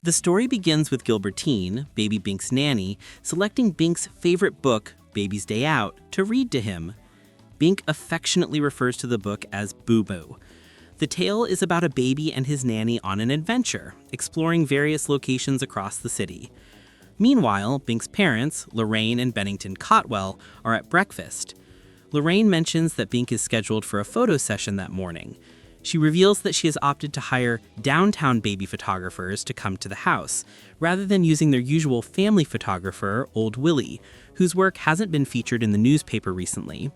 The story begins with Gilbertine, Baby Bink's nanny, selecting Bink's favorite book, Baby's Day Out, to read to him. Bink affectionately refers to the book as Boo Boo. The tale is about a baby and his nanny on an adventure, exploring various locations across the city. Meanwhile, Bink's parents, Lorraine and Bennington Cotwell, are at breakfast. Lorraine mentions that Bink is scheduled for a photo session that morning. She reveals that she has opted to hire downtown baby photographers to come to the house, rather than using their usual family photographer, Old Willie, whose work hasn't been featured in the newspaper recently.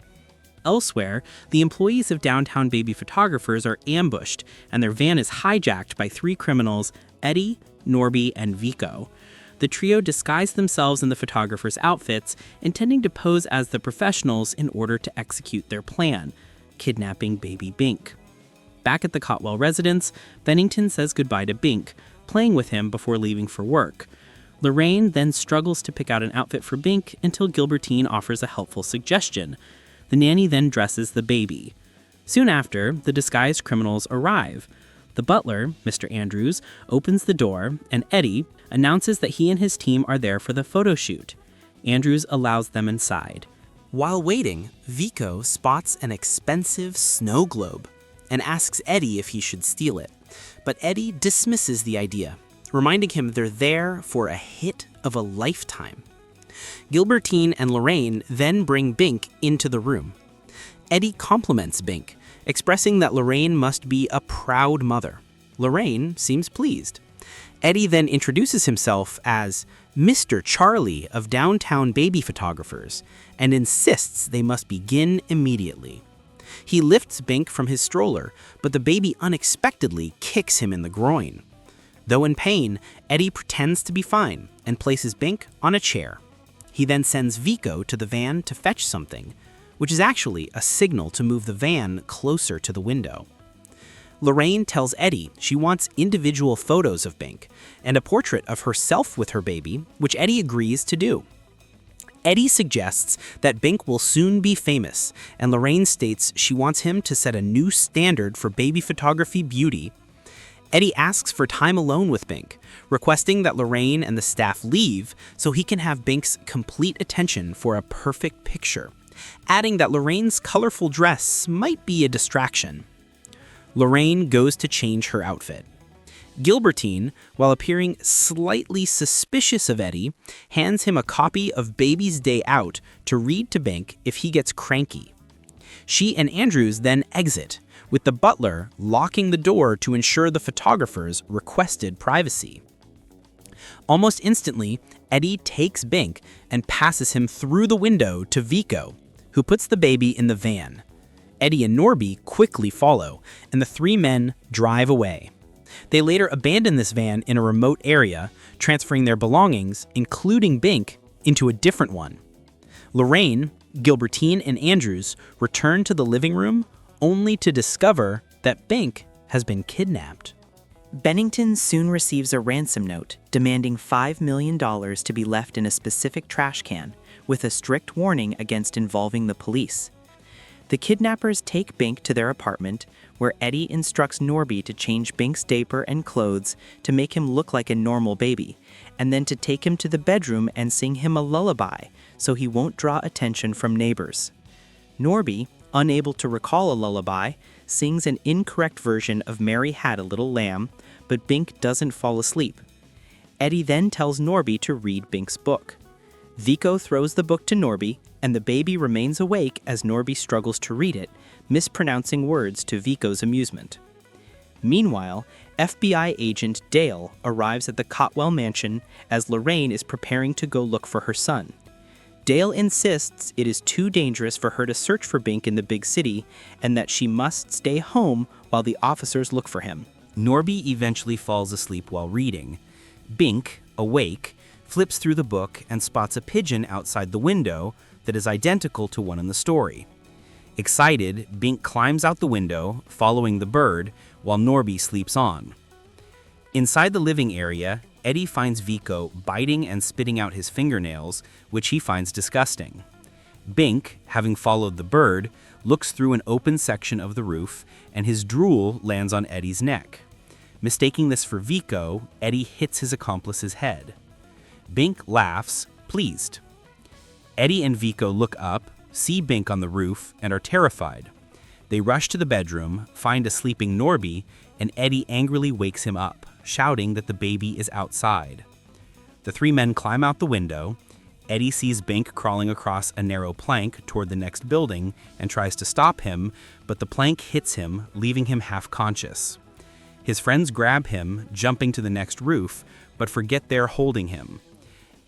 Elsewhere, the employees of downtown baby photographers are ambushed, and their van is hijacked by three criminals, Eddie, Norby, and Vico. The trio disguise themselves in the photographers' outfits, intending to pose as the professionals in order to execute their plan, kidnapping Baby Bink. Back at the Cotwell residence, Bennington says goodbye to Bink, playing with him before leaving for work. Lorraine then struggles to pick out an outfit for Bink until Gilbertine offers a helpful suggestion. The nanny then dresses the baby. Soon after, the disguised criminals arrive. The butler, Mr. Andrews, opens the door, and Eddie announces that he and his team are there for the photo shoot. Andrews allows them inside. While waiting, Vico spots an expensive snow globe and asks Eddie if he should steal it. But Eddie dismisses the idea, reminding him they're there for a hit of a lifetime. Gilbertine and Lorraine then bring Bink into the room. Eddie compliments Bink, expressing that Lorraine must be a proud mother. Lorraine seems pleased. Eddie then introduces himself as Mr. Charlie of Downtown Baby Photographers and insists they must begin immediately. He lifts Bink from his stroller, but the baby unexpectedly kicks him in the groin. Though in pain, Eddie pretends to be fine and places Bink on a chair. He then sends Vico to the van to fetch something, which is actually a signal to move the van closer to the window. Lorraine tells Eddie she wants individual photos of Bink and a portrait of herself with her baby, which Eddie agrees to do. Eddie suggests that Bink will soon be famous, and Lorraine states she wants him to set a new standard for baby photography beauty. Eddie asks for time alone with Bink, requesting that Lorraine and the staff leave so he can have Bink's complete attention for a perfect picture, adding that Lorraine's colorful dress might be a distraction. Lorraine goes to change her outfit. Gilbertine, while appearing slightly suspicious of Eddie, hands him a copy of Baby's Day Out to read to Bink if he gets cranky. She and Andrews then exit, with the butler locking the door to ensure the photographers requested privacy. Almost instantly, Eddie takes Bink and passes him through the window to Vico, who puts the baby in the van. Eddie and Norby quickly follow, and the three men drive away. They later abandon this van in a remote area, transferring their belongings, including Bink, into a different one. Lorraine, Gilbertine, and Andrews return to the living room only to discover that Bink has been kidnapped. Bennington soon receives a ransom note demanding $5 million to be left in a specific trash can, with a strict warning against involving the police. The kidnappers take Bink to their apartment, where Eddie instructs Norby to change Bink's diaper and clothes to make him look like a normal baby, and then to take him to the bedroom and sing him a lullaby so he won't draw attention from neighbors. Norby, unable to recall a lullaby, sings an incorrect version of Mary Had a Little Lamb, but Bink doesn't fall asleep. Eddie then tells Norby to read Bink's book. Vico throws the book to Norby, and the baby remains awake as Norby struggles to read it, mispronouncing words to Vico's amusement. Meanwhile, FBI agent Dale arrives at the Cotwell mansion as Lorraine is preparing to go look for her son. Dale insists it is too dangerous for her to search for Bink in the big city and that she must stay home while the officers look for him. Norby eventually falls asleep while reading. Bink, awake, flips through the book and spots a pigeon outside the window that is identical to one in the story. Excited, Bink climbs out the window, following the bird, while Norby sleeps on. Inside the living area, Eddie finds Vico biting and spitting out his fingernails, which he finds disgusting. Bink, having followed the bird, looks through an open section of the roof, and his drool lands on Eddie's neck. Mistaking this for Vico, Eddie hits his accomplice's head. Bink laughs, pleased. Eddie and Vico look up, see Bink on the roof, and are terrified. They rush to the bedroom, find a sleeping Norby, and Eddie angrily wakes him up, shouting that the baby is outside. The three men climb out the window. Eddie sees Bink crawling across a narrow plank toward the next building and tries to stop him, but the plank hits him, leaving him half-conscious. His friends grab him, jumping to the next roof, but forget they're holding him.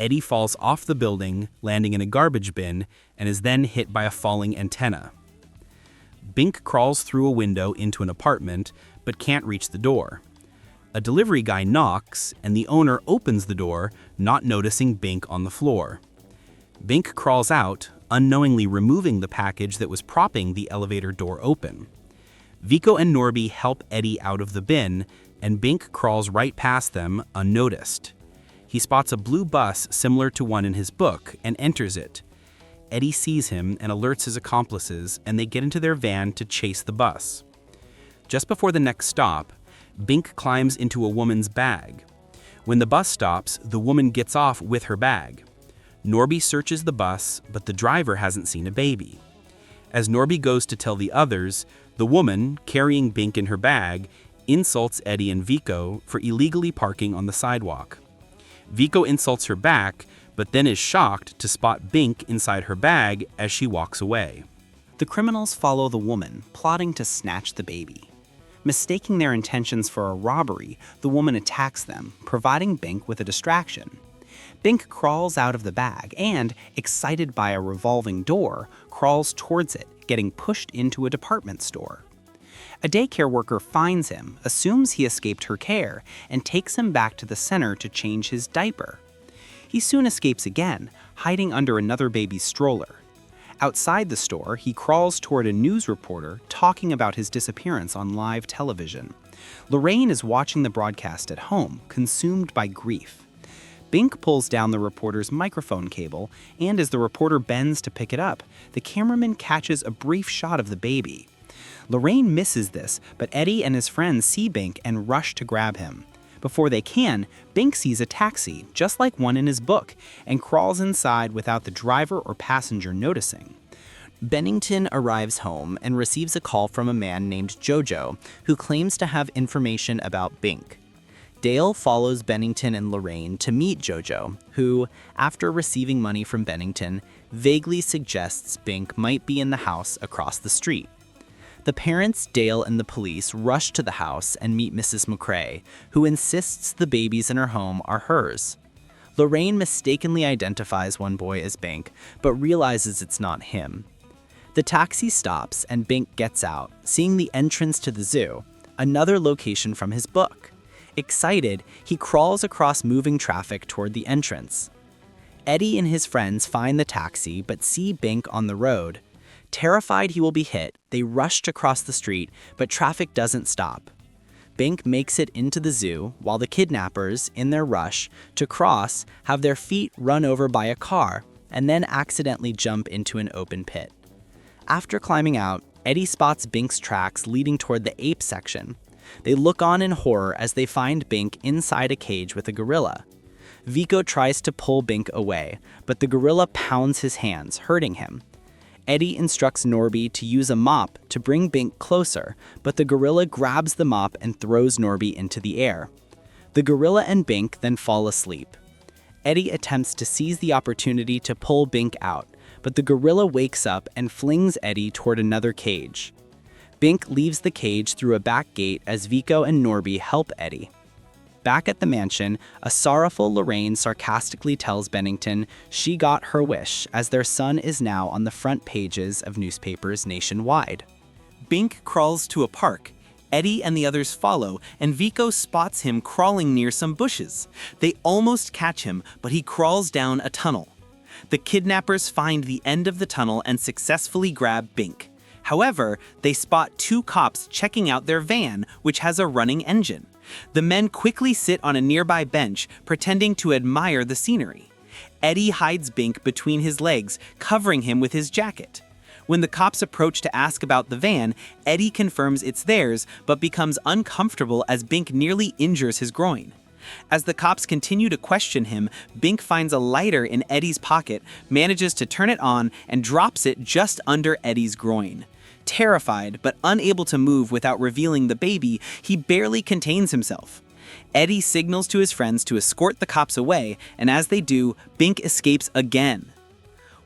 Eddie falls off the building, landing in a garbage bin, and is then hit by a falling antenna. Bink crawls through a window into an apartment, but can't reach the door. A delivery guy knocks, and the owner opens the door, not noticing Bink on the floor. Bink crawls out, unknowingly removing the package that was propping the elevator door open. Vico and Norby help Eddie out of the bin, and Bink crawls right past them, unnoticed. He spots a blue bus similar to one in his book and enters it. Eddie sees him and alerts his accomplices, and they get into their van to chase the bus. Just before the next stop, Bink climbs into a woman's bag. When the bus stops, the woman gets off with her bag. Norby searches the bus, but the driver hasn't seen a baby. As Norby goes to tell the others, the woman, carrying Bink in her bag, insults Eddie and Vico for illegally parking on the sidewalk. Vico insults her back, but then is shocked to spot Bink inside her bag as she walks away. The criminals follow the woman, plotting to snatch the baby. Mistaking their intentions for a robbery, the woman attacks them, providing Bink with a distraction. Bink crawls out of the bag and, excited by a revolving door, crawls towards it, getting pushed into a department store. A daycare worker finds him, assumes he escaped her care, and takes him back to the center to change his diaper. He soon escapes again, hiding under another baby's stroller. Outside the store, he crawls toward a news reporter talking about his disappearance on live television. Lorraine is watching the broadcast at home, consumed by grief. Bink pulls down the reporter's microphone cable, and as the reporter bends to pick it up, the cameraman catches a brief shot of the baby. Lorraine misses this, but Eddie and his friends see Bink and rush to grab him. Before they can, Bink sees a taxi, just like one in his book, and crawls inside without the driver or passenger noticing. Bennington arrives home and receives a call from a man named Jojo, who claims to have information about Bink. Dale follows Bennington and Lorraine to meet Jojo, who, after receiving money from Bennington, vaguely suggests Bink might be in the house across the street. The parents, Dale, and the police rush to the house and meet Mrs. McCrae, who insists the babies in her home are hers. Lorraine mistakenly identifies one boy as Bink, but realizes it's not him. The taxi stops and Bink gets out, seeing the entrance to the zoo, another location from his book. Excited, he crawls across moving traffic toward the entrance. Eddie and his friends find the taxi but see Bink on the road. Terrified he will be hit, they rush to cross the street, but traffic doesn't stop. Bink makes it into the zoo, while the kidnappers, in their rush to cross, have their feet run over by a car, and then accidentally jump into an open pit. After climbing out, Eddie spots Bink's tracks leading toward the ape section. They look on in horror as they find Bink inside a cage with a gorilla. Vico tries to pull Bink away, but the gorilla pounds his hands, hurting him. Eddie instructs Norby to use a mop to bring Bink closer, but the gorilla grabs the mop and throws Norby into the air. The gorilla and Bink then fall asleep. Eddie attempts to seize the opportunity to pull Bink out, but the gorilla wakes up and flings Eddie toward another cage. Bink leaves the cage through a back gate as Vico and Norby help Eddie. Back at the mansion, a sorrowful Lorraine sarcastically tells Bennington she got her wish, as their son is now on the front pages of newspapers nationwide. Bink crawls to a park. Eddie and the others follow, and Vico spots him crawling near some bushes. They almost catch him, but he crawls down a tunnel. The kidnappers find the end of the tunnel and successfully grab Bink. However, they spot two cops checking out their van, which has a running engine. The men quickly sit on a nearby bench, pretending to admire the scenery. Eddie hides Bink between his legs, covering him with his jacket. When the cops approach to ask about the van, Eddie confirms it's theirs, but becomes uncomfortable as Bink nearly injures his groin. As the cops continue to question him, Bink finds a lighter in Eddie's pocket, manages to turn it on, and drops it just under Eddie's groin. Terrified, but unable to move without revealing the baby, he barely contains himself. Eddie signals to his friends to escort the cops away, and as they do, Bink escapes again.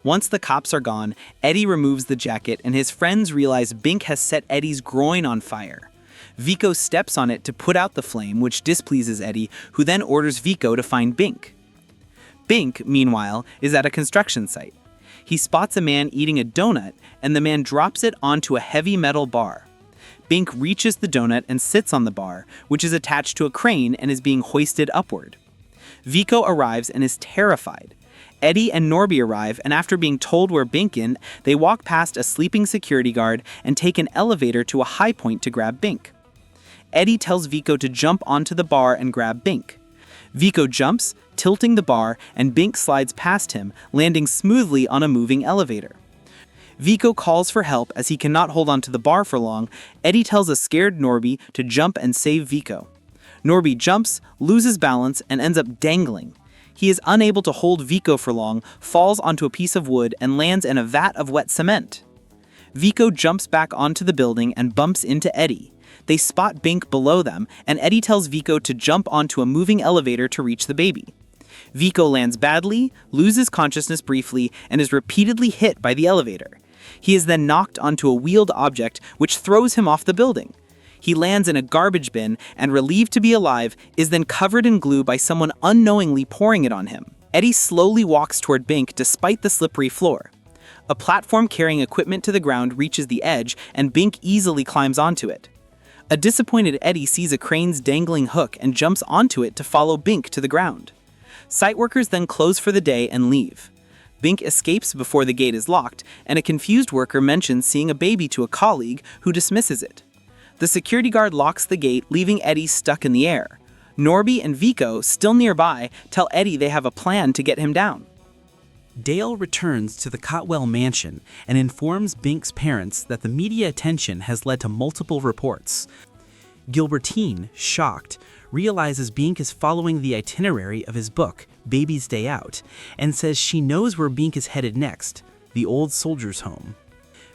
Once the cops are gone, Eddie removes the jacket, and his friends realize Bink has set Eddie's groin on fire. Vico steps on it to put out the flame, which displeases Eddie, who then orders Vico to find Bink. Bink, meanwhile, is at a construction site. He spots a man eating a donut, and the man drops it onto a heavy metal bar. Bink reaches the donut and sits on the bar, which is attached to a crane and is being hoisted upward. Vico arrives and is terrified. Eddie and Norby arrive, and after being told where Bink is, they walk past a sleeping security guard and take an elevator to a high point to grab Bink. Eddie tells Vico to jump onto the bar and grab Bink. Vico jumps, tilting the bar, and Bink slides past him, landing smoothly on a moving elevator. Vico calls for help as he cannot hold onto the bar for long. Eddie tells a scared Norby to jump and save Vico. Norby jumps, loses balance, and ends up dangling. He is unable to hold Vico for long, falls onto a piece of wood, and lands in a vat of wet cement. Vico jumps back onto the building and bumps into Eddie. They spot Bink below them, and Eddie tells Vico to jump onto a moving elevator to reach the baby. Vico lands badly, loses consciousness briefly, and is repeatedly hit by the elevator. He is then knocked onto a wheeled object, which throws him off the building. He lands in a garbage bin and, relieved to be alive, is then covered in glue by someone unknowingly pouring it on him. Eddie slowly walks toward Bink despite the slippery floor. A platform carrying equipment to the ground reaches the edge, and Bink easily climbs onto it. A disappointed Eddie sees a crane's dangling hook and jumps onto it to follow Bink to the ground. Site workers then close for the day and leave. Bink escapes before the gate is locked, and a confused worker mentions seeing a baby to a colleague who dismisses it. The security guard locks the gate, leaving Eddie stuck in the air. Norby and Vico, still nearby, tell Eddie they have a plan to get him down. Dale returns to the Cotwell mansion and informs Bink's parents that the media attention has led to multiple reports. Gilbertine, shocked, realizes Bink is following the itinerary of his book, Baby's Day Out, and says she knows where Bink is headed next, the old soldier's home.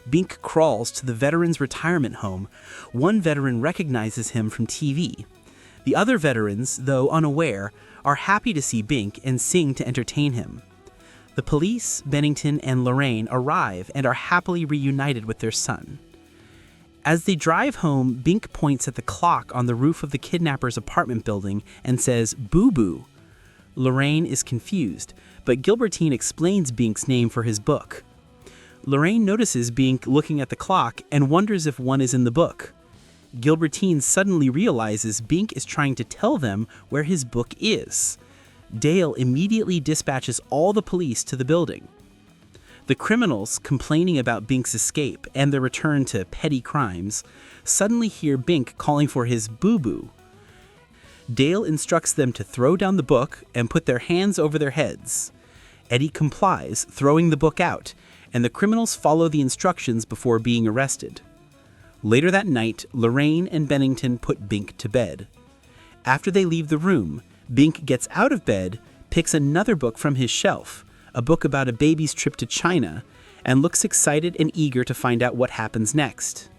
Bink crawls to the veteran's retirement home. One veteran recognizes him from TV. The other veterans, though unaware, are happy to see Bink and sing to entertain him. The police, Bennington, and Lorraine arrive and are happily reunited with their son. As they drive home, Bink points at the clock on the roof of the kidnapper's apartment building and says, "Boo-boo." Lorraine is confused, but Gilbertine explains Bink's name for his book. Lorraine notices Bink looking at the clock and wonders if one is in the book. Gilbertine suddenly realizes Bink is trying to tell them where his book is. Dale immediately dispatches all the police to the building. The criminals, complaining about Bink's escape and their return to petty crimes, suddenly hear Bink calling for his boo-boo. Dale instructs them to throw down the book and put their hands over their heads. Eddie complies, throwing the book out, and the criminals follow the instructions before being arrested. Later that night, Lorraine and Bennington put Bink to bed. After they leave the room, Bink gets out of bed, picks another book from his shelf, a book about a baby's trip to China, and looks excited and eager to find out what happens next.